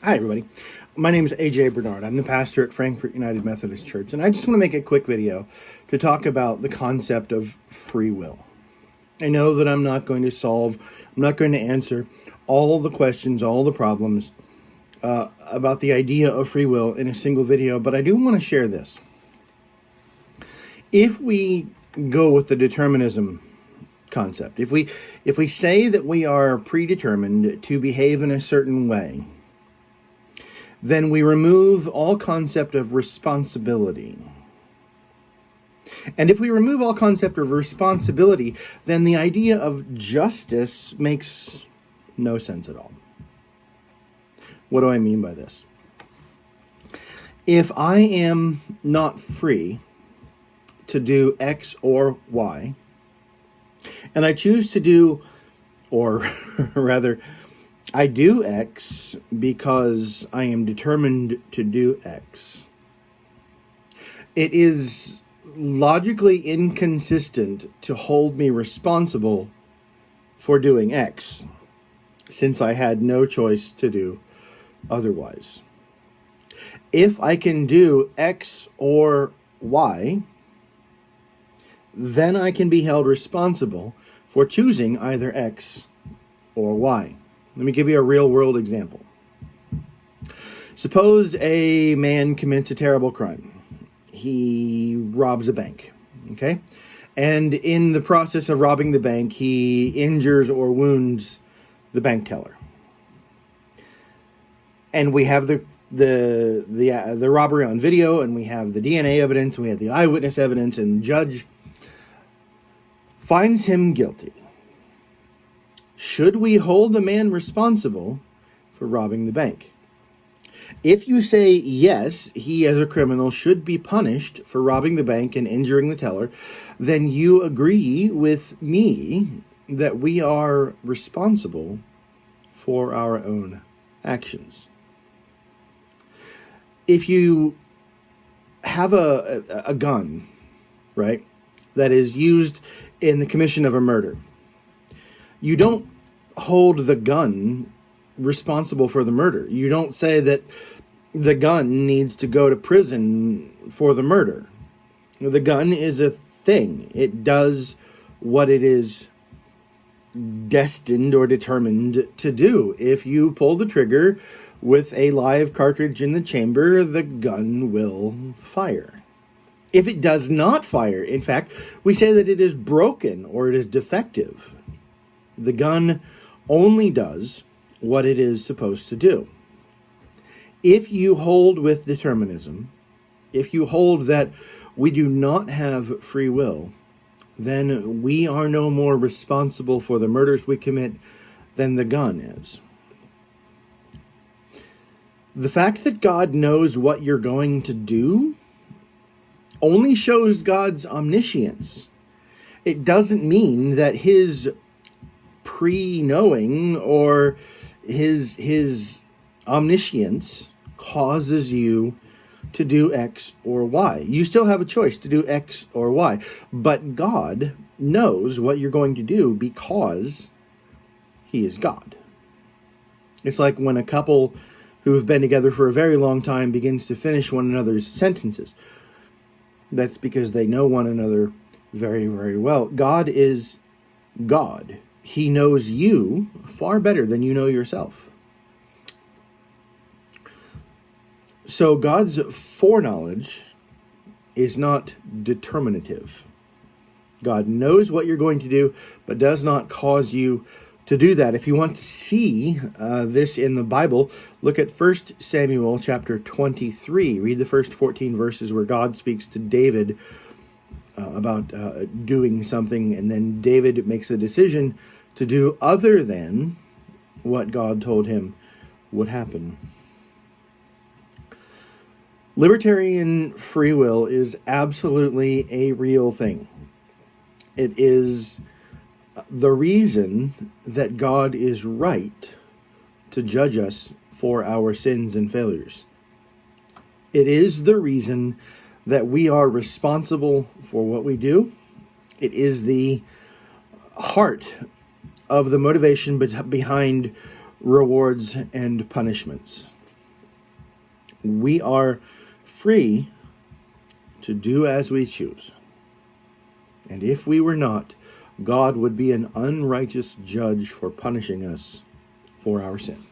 Hi, everybody. My name is AJ Bernard. I'm the pastor at Frankfort United Methodist Church, and I just want to make a quick video to talk about the concept of free will. I know that I'm not going to answer all the questions, all the problems about the idea of free will in a single video, but I do want to share this. If we go with the determinism concept, if we say that we are predetermined to behave in a certain way, then we remove all concept of responsibility. And if we remove all concept of responsibility, then the idea of justice makes no sense at all. What do I mean by this? If I am not free to do X or Y, and I choose to do, or rather, I do X because I am determined to do X, it is logically inconsistent to hold me responsible for doing X, since I had no choice to do otherwise. If I can do X or Y, then I can be held responsible for choosing either X or Y. Let me give you a real-world example. Suppose a man commits a terrible crime. He robs a bank, okay? And in the process of robbing the bank, he injures or wounds the bank teller. And we have the robbery on video, and we have the DNA evidence, and we have the eyewitness evidence, and the judge finds him guilty. Should we hold the man responsible for robbing the bank? If you say yes, he as a criminal should be punished for robbing the bank and injuring the teller, then you agree with me that we are responsible for our own actions. If you have a gun, right, that is used in the commission of a murder, you don't hold the gun responsible for the murder. You don't say that the gun needs to go to prison for the murder. The gun is a thing. It does what it is destined or determined to do. If you pull the trigger with a live cartridge in the chamber, the gun will fire. If it does not fire, in fact, we say that it is broken or it is defective. The gun only does what it is supposed to do. If you hold with determinism, if you hold that we do not have free will, then we are no more responsible for the murders we commit than the gun is. The fact that God knows what you're going to do only shows God's omniscience. It doesn't mean that his pre-knowing or his omniscience causes you to do X or Y. You still have a choice to do X or Y, but God knows what you're going to do because he is God. It's like when a couple who have been together for a very long time begins to finish one another's sentences. That's because they know one another very, very well. God is God. He knows you far better than you know yourself. So God's foreknowledge is not determinative. God knows what you're going to do, but does not cause you to do that. If you want to see this in the Bible, look at 1 Samuel chapter 23. Read the first 14 verses where God speaks to David about doing something, and then David makes a decision to do other than what God told him would happen. Libertarian free will is absolutely a real thing. It is the reason that God is right to judge us for our sins and failures. It is the reason that we are responsible for what we do. It is the heart of the motivation behind rewards and punishments. We are free to do as we choose. And if we were not, God would be an unrighteous judge for punishing us for our sin.